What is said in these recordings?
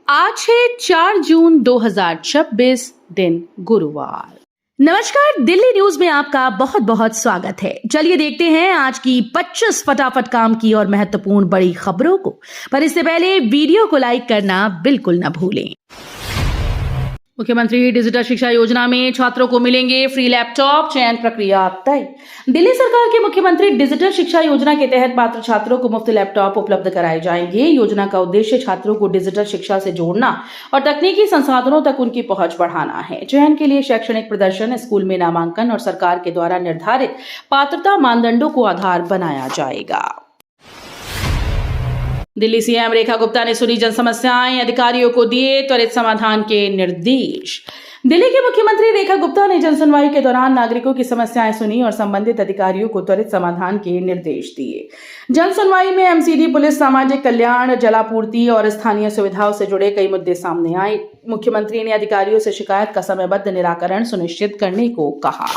आज है 4 जून 2026 दिन गुरुवार। नमस्कार, दिल्ली न्यूज में आपका बहुत बहुत स्वागत है। चलिए देखते हैं आज की 25 फटाफट काम की और महत्वपूर्ण बड़ी खबरों को। पर इससे पहले वीडियो को लाइक करना बिल्कुल न भूलें। मुख्यमंत्री डिजिटल शिक्षा योजना में छात्रों को मिलेंगे फ्री लैपटॉप, चयन प्रक्रिया तय। दिल्ली सरकार के मुख्यमंत्री डिजिटल शिक्षा योजना के तहत पात्र छात्रों को मुफ्त लैपटॉप उपलब्ध कराए जाएंगे। योजना का उद्देश्य छात्रों को डिजिटल शिक्षा से जोड़ना और तकनीकी संसाधनों तक उनकी पहुंच बढ़ाना है। चयन के लिए शैक्षणिक प्रदर्शन, स्कूल में नामांकन और सरकार के द्वारा निर्धारित पात्रता मानदंडों को आधार बनाया जाएगा। दिल्ली सीएम रेखा गुप्ता ने सुनी जन समस्याएं, अधिकारियों को दिए त्वरित समाधान के निर्देश। दिल्ली के मुख्यमंत्री रेखा गुप्ता ने जन सुनवाई के दौरान नागरिकों की समस्याएं सुनी और संबंधित अधिकारियों को त्वरित समाधान के निर्देश दिए। जन सुनवाई में एमसीडी, पुलिस, सामाजिक कल्याण, जलापूर्ति और स्थानीय सुविधाओं से जुड़े कई मुद्दे सामने आए। मुख्यमंत्री ने अधिकारियों से शिकायत का समयबद्ध निराकरण सुनिश्चित करने को कहा।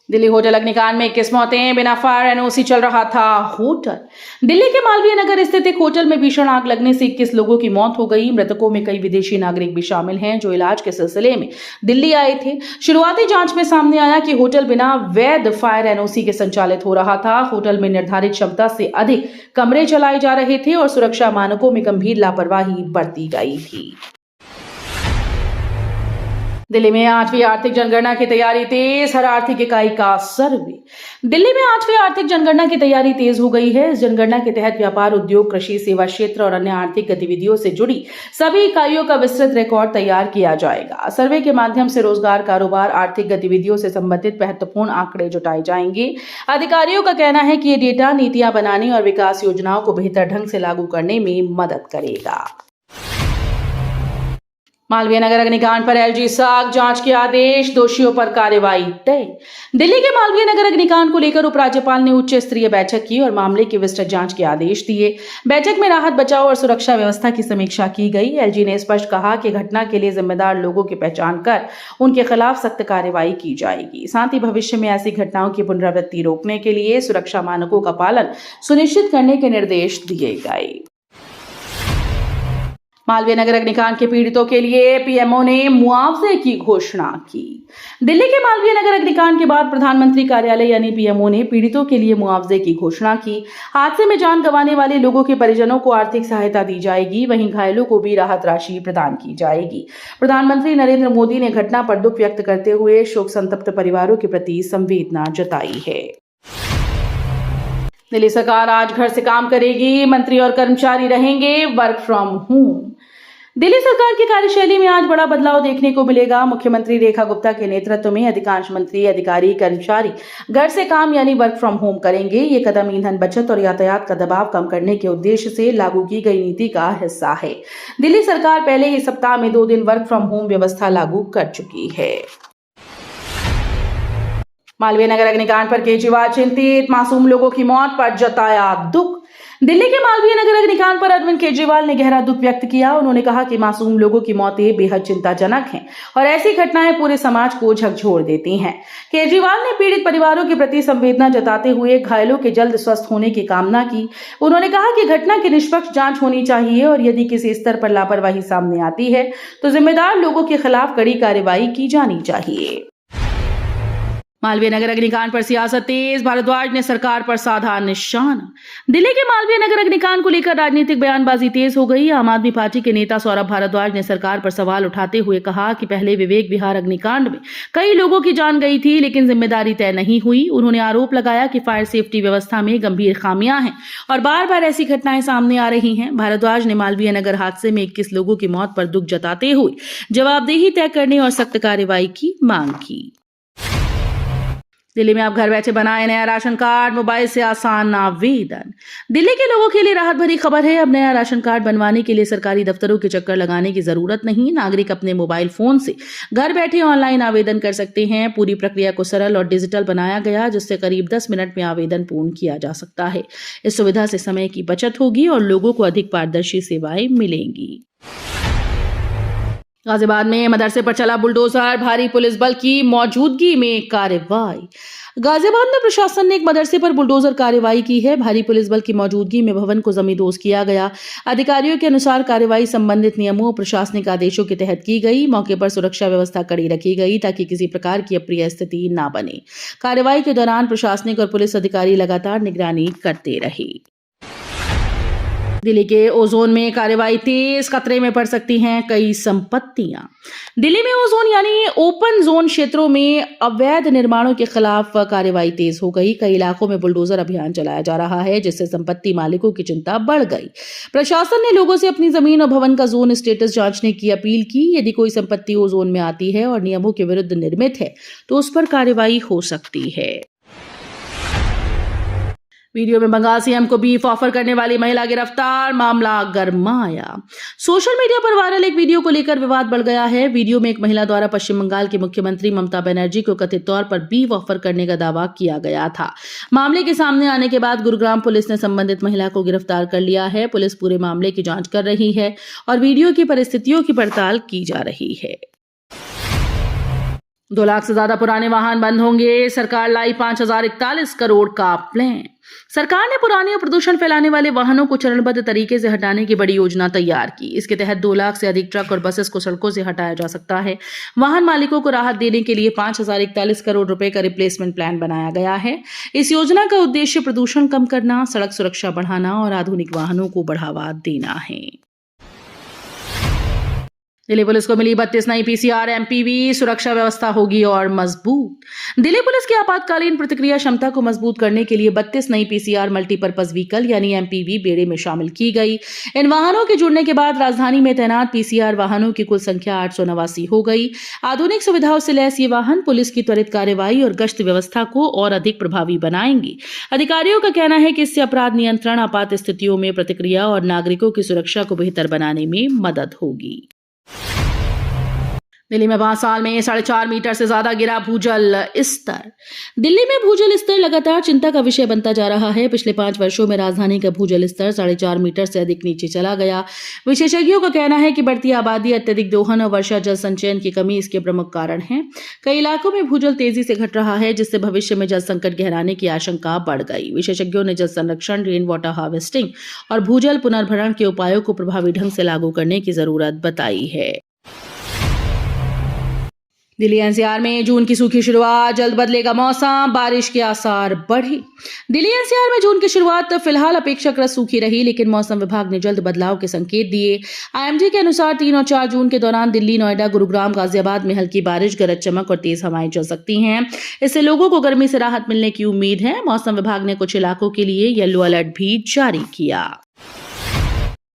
दिल्ली होटल अग्निकांड में 21 मौतें, बिना फायर एनओसी चल रहा था होटल। दिल्ली के मालवीय नगर स्थित एक होटल में भीषण आग लगने से 21 लोगों की मौत हो गई। मृतकों में कई विदेशी नागरिक भी शामिल हैं जो इलाज के सिलसिले में दिल्ली आए थे। शुरुआती जांच में सामने आया कि होटल बिना वैध फायर एनओसी के संचालित हो रहा था। होटल में निर्धारित क्षमता से अधिक कमरे चलाए जा रहे थे और सुरक्षा मानकों में गंभीर लापरवाही बरती गई थी। दिल्ली में 8वीं आर्थिक जनगणना की तैयारी तेज, हर आर्थिक इकाई का सर्वे। दिल्ली में 8वीं आर्थिक जनगणना की तैयारी तेज हो गई है। इस जनगणना के तहत व्यापार, उद्योग, कृषि, सेवा क्षेत्र और अन्य आर्थिक गतिविधियों से जुड़ी सभी इकाइयों का विस्तृत रिकॉर्ड तैयार किया जाएगा। सर्वे के माध्यम से रोजगार, कारोबार, आर्थिक गतिविधियों से संबंधित महत्वपूर्ण आंकड़े जुटाए जाएंगे। अधिकारियों का कहना है कि ये डेटा नीतियां बनाने और विकास योजनाओं को बेहतर ढंग से लागू करने में मदद करेगा। मालवीय नगर अग्निकांड पर एलजी साख जांच के आदेश, दोषियों पर कार्रवाई तय। दिल्ली के मालवीय नगर अग्निकांड को लेकर उपराज्यपाल ने उच्च स्तरीय बैठक की और मामले की विस्तृत जांच के आदेश दिए। बैठक में राहत, बचाव और सुरक्षा व्यवस्था की समीक्षा की गई। एलजी ने स्पष्ट कहा कि घटना के लिए जिम्मेदार लोगों की पहचान कर उनके खिलाफ सख्त कार्रवाई की जाएगी। साथ ही भविष्य में ऐसी घटनाओं की पुनरावृत्ति रोकने के लिए सुरक्षा मानकों का पालन सुनिश्चित करने के निर्देश दिए गए। मालवीय नगर अग्निकांड के पीड़ितों के लिए पीएमओ ने मुआवजे की घोषणा की। दिल्ली के मालवीय नगर अग्निकांड के बाद प्रधानमंत्री कार्यालय यानी पीएमओ ने पीड़ितों के लिए मुआवजे की घोषणा की। हादसे में जान गंवाने वाले लोगों के परिजनों को आर्थिक सहायता दी जाएगी, वहीं घायलों को भी राहत राशि प्रदान की जाएगी। प्रधानमंत्री नरेंद्र मोदी ने घटना पर दुख व्यक्त करते हुए शोक संतप्त परिवारों के प्रति संवेदना जताई है। दिल्ली सरकार आज घर से काम करेगी, मंत्री और कर्मचारी रहेंगे वर्क फ्रॉम होम। दिल्ली सरकार की कार्यशैली में आज बड़ा बदलाव देखने को मिलेगा। मुख्यमंत्री रेखा गुप्ता के नेतृत्व में अधिकांश मंत्री, अधिकारी, कर्मचारी घर से काम यानी वर्क फ्रॉम होम करेंगे। ये कदम ईंधन बचत और यातायात का दबाव कम करने के उद्देश्य से लागू की गई नीति का हिस्सा है। दिल्ली सरकार पहले ही सप्ताह में 2 दिन वर्क फ्रॉम होम व्यवस्था लागू कर चुकी है। मालवीय नगर अग्निकांड पर केजरीवाल चिंतित, मासूम लोगों की मौत पर जताया दुख। दिल्ली के मालवीय नगर अग्निकांड पर अरविंद केजरीवाल ने गहरा दुख व्यक्त किया। उन्होंने कहा कि मासूम लोगों की मौतें बेहद चिंताजनक हैं और ऐसी घटनाएं पूरे समाज को झकझोर देती हैं। केजरीवाल ने पीड़ित परिवारों के प्रति संवेदना जताते हुए घायलों के जल्द स्वस्थ होने की कामना की। उन्होंने कहा कि घटना की निष्पक्ष जांच होनी चाहिए और यदि किसी स्तर पर लापरवाही सामने आती है तो जिम्मेदार लोगों के खिलाफ कड़ी कार्रवाई की जानी चाहिए। मालवीय नगर अग्निकांड पर सियासत तेज, भारद्वाज ने सरकार पर साधा निशाना। दिल्ली के मालवीय नगर अग्निकांड को लेकर राजनीतिक बयानबाजी तेज हो गई। आम आदमी पार्टी के नेता सौरभ भारद्वाज ने सरकार पर सवाल उठाते हुए कहा कि पहले विवेक विहार अग्निकांड में कई लोगों की जान गई थी लेकिन जिम्मेदारी तय नहीं हुई। उन्होंने आरोप लगाया कि फायर सेफ्टी व्यवस्था में गंभीर खामियां हैं और बार बार ऐसी घटनाएं सामने आ रही हैं। भारद्वाज ने मालवीय नगर हादसे में 21 लोगों की मौत पर दुख जताते हुए जवाबदेही तय करने और सख्त कार्रवाई की मांग की। दिल्ली में अब घर बैठे बनाए नया राशन कार्ड, मोबाइल से आसान आवेदन। दिल्ली के लोगों के लिए राहत भरी खबर है। अब नया राशन कार्ड बनवाने के लिए सरकारी दफ्तरों के चक्कर लगाने की जरूरत नहीं। नागरिक अपने मोबाइल फोन से घर बैठे ऑनलाइन आवेदन कर सकते हैं। पूरी प्रक्रिया को सरल और डिजिटल बनाया गया जिससे करीब 10 मिनट में आवेदन पूर्ण किया जा सकता है। इस सुविधा से समय की बचत होगी और लोगों को अधिक पारदर्शी सेवाएं मिलेंगी। गाजियाबाद में मदरसे पर चला बुलडोजर, भारी पुलिस बल की मौजूदगी में कार्रवाई। गाजियाबाद में प्रशासन ने एक मदरसे पर बुलडोजर कार्रवाई की है। भारी पुलिस बल की मौजूदगी में भवन को जमींदोज किया गया। अधिकारियों के अनुसार कार्रवाई संबंधित नियमों और प्रशासनिक आदेशों के तहत की गई। मौके पर सुरक्षा व्यवस्था कड़ी रखी गई ताकि किसी प्रकार की अप्रिय स्थिति न बने। कार्रवाई के दौरान प्रशासनिक और पुलिस अधिकारी लगातार निगरानी करते रहे। दिल्ली के ओजोन में कार्रवाई तेज, खतरे में पड़ सकती हैं कई संपत्तियां। दिल्ली में ओजोन यानी ओपन जोन क्षेत्रों में अवैध निर्माणों के खिलाफ कार्रवाई तेज हो गई। कई इलाकों में बुलडोजर अभियान चलाया जा रहा है, जिससे संपत्ति मालिकों की चिंता बढ़ गई। प्रशासन ने लोगों से अपनी जमीन और भवन का जोन स्टेटस जांचने की अपील की। यदि कोई संपत्ति ओजोन में आती है और नियमों के विरुद्ध निर्मित है तो उस पर कार्रवाई हो सकती है। वीडियो में बंगाल सीएम को बीफ ऑफर करने वाली महिला गिरफ्तार, मामला गरमाया। सोशल मीडिया पर वायरल एक वीडियो को लेकर विवाद बढ़ गया है। वीडियो में एक महिला द्वारा पश्चिम बंगाल की मुख्यमंत्री ममता बनर्जी को कथित तौर पर बीफ ऑफर करने का दावा किया गया था। मामले के सामने आने के बाद गुरुग्राम पुलिस ने संबंधित महिला को गिरफ्तार कर लिया है। पुलिस पूरे मामले की जांच कर रही है और वीडियो की परिस्थितियों की पड़ताल की जा रही है। 2 लाख से ज्यादा पुराने वाहन बंद होंगे, सरकार लाई 5041 करोड़ का प्लान। सरकार ने पुराने और प्रदूषण फैलाने वाले वाहनों को चरणबद्ध तरीके से हटाने की बड़ी योजना तैयार की। इसके तहत 2 लाख से अधिक ट्रक और बसेस को सड़कों से हटाया जा सकता है। वाहन मालिकों को राहत देने के लिए 5041 करोड़ रुपए का रिप्लेसमेंट प्लान बनाया गया है। इस योजना का उद्देश्य प्रदूषण कम करना, सड़क सुरक्षा बढ़ाना और आधुनिक वाहनों को बढ़ावा देना है। दिल्ली पुलिस को मिली 32 नई पीसीआर एमपीवी, सुरक्षा व्यवस्था होगी और मजबूत। दिल्ली पुलिस की आपातकालीन प्रतिक्रिया क्षमता को मजबूत करने के लिए 32 नई पीसीआर मल्टीपर्पज व्हीकल यानी एमपीवी बेड़े में शामिल की गई। इन वाहनों के जुड़ने के बाद राजधानी में तैनात पीसीआर वाहनों की कुल संख्या 889 हो गई। आधुनिक सुविधाओं से लैस ये वाहन पुलिस की त्वरित कार्रवाई और गश्त व्यवस्था को और अधिक प्रभावी बनाएंगे। अधिकारियों का कहना है कि इससे अपराध नियंत्रण, आपात स्थितियों में प्रतिक्रिया और नागरिकों की सुरक्षा को बेहतर बनाने में मदद होगी। दिल्ली में 5 साल में 4.5 मीटर से ज्यादा गिरा भूजल स्तर। दिल्ली में भूजल स्तर लगातार चिंता का विषय बनता जा रहा है। पिछले 5 वर्षों में राजधानी का भूजल स्तर 4.5 मीटर से अधिक नीचे चला गया। विशेषज्ञों का कहना है कि बढ़ती आबादी, अत्यधिक दोहन और वर्षा जल संचयन की कमी इसके प्रमुख कारण हैं। कई इलाकों में भूजल तेजी से घट रहा है, जिससे भविष्य में जल संकट गहराने की आशंका बढ़ गई। विशेषज्ञों ने जल संरक्षण, रेन वाटर हार्वेस्टिंग और भूजल पुनर्भरण के उपायों को प्रभावी ढंग से लागू करने की जरूरत बताई है। दिल्ली एनसीआर में जून की सूखी शुरुआत, जल्द बदलेगा मौसम, बारिश के आसार बढ़े। दिल्ली एनसीआर में जून की शुरुआत फिलहाल अपेक्षाकृत सूखी रही, लेकिन मौसम विभाग ने जल्द बदलाव के संकेत दिए। आईएमडी के अनुसार 3 और 4 जून के दौरान दिल्ली, नोएडा, गुरुग्राम, गाजियाबाद में हल्की बारिश, गरज चमक और तेज हवाएं चल सकती हैं। इससे लोगों को गर्मी से राहत मिलने की उम्मीद है। मौसम विभाग ने कुछ इलाकों के लिए येलो अलर्ट भी जारी किया।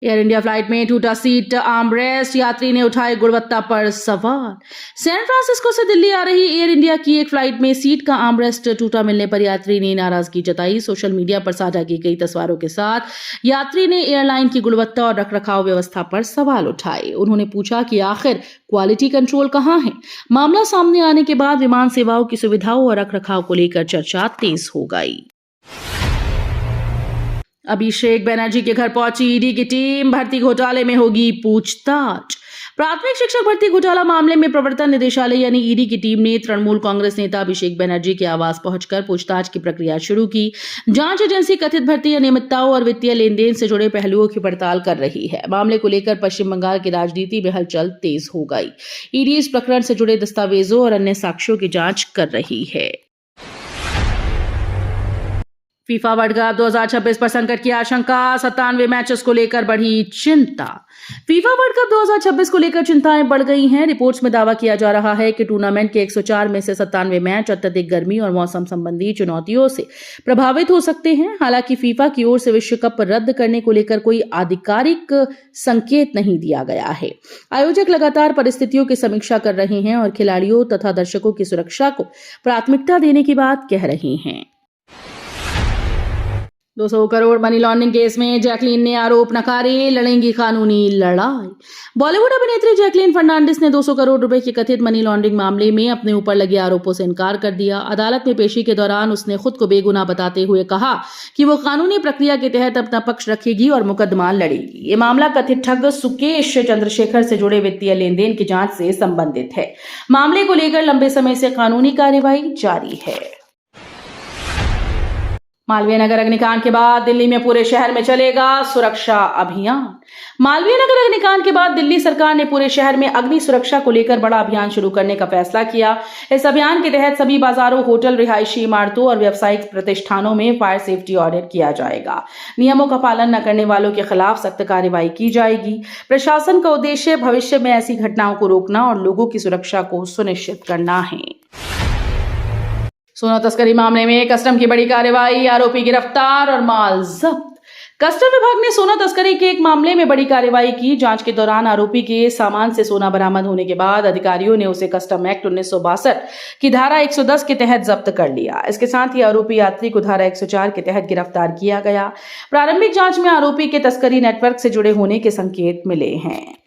एयर इंडिया फ्लाइट में टूटा सीट आर्मरेस्ट, यात्री ने उठाए गुणवत्ता पर सवाल। सैन फ्रांसिस्को से दिल्ली आ रही एयर इंडिया की एक फ्लाइट में सीट का आर्मरेस्ट टूटा मिलने पर यात्री ने नाराजगी जताई। सोशल मीडिया पर साझा की गई तस्वीरों के साथ यात्री ने एयरलाइन की गुणवत्ता और रखरखाव व्यवस्था पर सवाल उठाए। उन्होंने पूछा कि आखिर क्वालिटी कंट्रोल कहां है। मामला सामने आने के बाद विमान सेवाओं की सुविधाओं और रखरखाव को लेकर चर्चा तेज हो गई। अभिषेक बनर्जी के घर पहुंची ईडी की टीम, भर्ती घोटाले में होगी पूछताछ। प्राथमिक शिक्षक भर्ती घोटाला मामले में प्रवर्तन निदेशालय यानी ईडी की टीम ने तृणमूल कांग्रेस नेता अभिषेक बनर्जी के आवास पहुंचकर पूछताछ की प्रक्रिया शुरू की। जांच एजेंसी कथित भर्ती अनियमितताओं और वित्तीय लेन देन से जुड़े पहलुओं की पड़ताल कर रही है। मामले को लेकर पश्चिम बंगाल की राजनीति में हलचल तेज हो गई। ईडी इस प्रकरण से जुड़े दस्तावेजों और अन्य साक्ष्यों की जांच कर रही है। फीफा वर्ल्ड कप 2026 पर संकट की आशंका, 97 मैचेस को लेकर बढ़ी चिंता। फीफा वर्ल्ड कप 2026 को लेकर चिंताएं बढ़ गई हैं। रिपोर्ट्स में दावा किया जा रहा है कि टूर्नामेंट के 104 में से 97 मैच अत्यधिक गर्मी और मौसम संबंधी चुनौतियों से प्रभावित हो सकते हैं। हालांकि फीफा की ओर से विश्व कप रद्द करने को लेकर कोई आधिकारिक संकेत नहीं दिया गया है। आयोजक लगातार परिस्थितियों की समीक्षा कर रहे हैं और खिलाड़ियों तथा दर्शकों की सुरक्षा को प्राथमिकता देने की बात कह रहे हैं। 200 करोड़ मनी लॉन्ड्रिंग केस में जैकलीन ने आरोप नकारे, लड़ेंगी कानूनी लड़ाई। बॉलीवुड अभिनेत्री जैकलीन फर्नांडिस ने 200 करोड़ रुपए के कथित मनी लॉन्ड्रिंग मामले में अपने ऊपर लगे आरोपों से इनकार कर दिया। अदालत में पेशी के दौरान उसने खुद को बेगुनाह बताते हुए कहा कि वो कानूनी प्रक्रिया के तहत अपना पक्ष रखेगी और मुकदमा लड़ेगी। ये मामला कथित ठग सुकेश चंद्रशेखर से जुड़े वित्तीय लेन देन की जांच से संबंधित है। मामले को लेकर लंबे समय से कानूनी कार्रवाई जारी है। मालवीय नगर अग्निकांड के बाद दिल्ली में पूरे शहर में चलेगा सुरक्षा अभियान। मालवीय नगर अग्निकांड के बाद दिल्ली सरकार ने पूरे शहर में अग्नि सुरक्षा को लेकर बड़ा अभियान शुरू करने का फैसला किया। इस अभियान के तहत सभी बाजारों, होटल, रिहायशी इमारतों और व्यावसायिक प्रतिष्ठानों में फायर सेफ्टी ऑडिट किया जाएगा। नियमों का पालन न करने वालों के खिलाफ सख्त कार्रवाई की जाएगी। प्रशासन का उद्देश्य भविष्य में ऐसी घटनाओं को रोकना और लोगों की सुरक्षा को सुनिश्चित करना है। सोना तस्करी मामले में कस्टम की बड़ी कार्रवाई, आरोपी गिरफ्तार और माल जब्त। कस्टम विभाग ने सोना तस्करी के एक मामले में बड़ी कार्रवाई की। जांच के दौरान आरोपी के सामान से सोना बरामद होने के बाद अधिकारियों ने उसे कस्टम एक्ट 1962 की धारा 110 के तहत जब्त कर लिया। इसके साथ ही आरोपी यात्री को धारा 104 के तहत गिरफ्तार किया गया। प्रारंभिक जांच में आरोपी के तस्करी नेटवर्क से जुड़े होने के संकेत मिले हैं।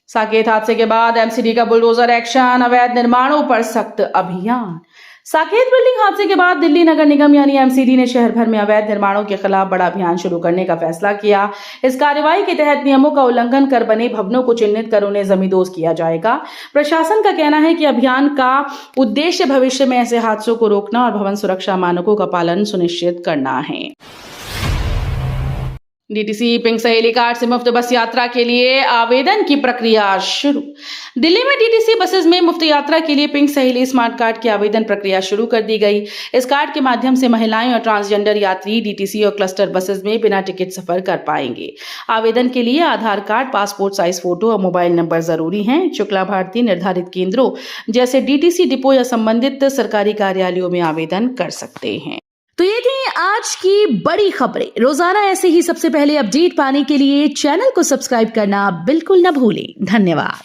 साकेत हादसे के बाद एमसीडी का बुलडोजर एक्शन, अवैध निर्माणों पर सख्त अभियान। साकेत बिल्डिंग हादसे के बाद दिल्ली नगर निगम यानी एमसीडी ने शहर भर में अवैध निर्माणों के खिलाफ बड़ा अभियान शुरू करने का फैसला किया। इस कार्रवाई के तहत नियमों का उल्लंघन कर बने भवनों को चिन्हित कर उन्हें जमींदोज किया जाएगा। प्रशासन का कहना है कि अभियान का उद्देश्य भविष्य में ऐसे हादसों को रोकना और भवन सुरक्षा मानकों का पालन सुनिश्चित करना है। डीटीसी पिंक सहेली कार्ड से मुफ्त बस यात्रा के लिए आवेदन की प्रक्रिया शुरू। दिल्ली में डीटीसी बसेस में मुफ्त यात्रा के लिए पिंक सहेली स्मार्ट कार्ड की आवेदन प्रक्रिया शुरू कर दी गई। इस कार्ड के माध्यम से महिलाएं और ट्रांसजेंडर यात्री डीटीसी और क्लस्टर बसेस में बिना टिकट सफर कर पाएंगे। आवेदन के लिए आधार कार्ड, पासपोर्ट साइज फोटो और मोबाइल नंबर जरूरी हैं। इच्छुक लाभार्थी निर्धारित केंद्रों जैसे डीटीसी डिपो या संबंधित सरकारी कार्यालयों में आवेदन कर सकते हैं। तो ये थी आज की बड़ी खबरें। रोजाना ऐसे ही सबसे पहले अपडेट पाने के लिए चैनल को सब्सक्राइब करना बिल्कुल न भूलें। धन्यवाद।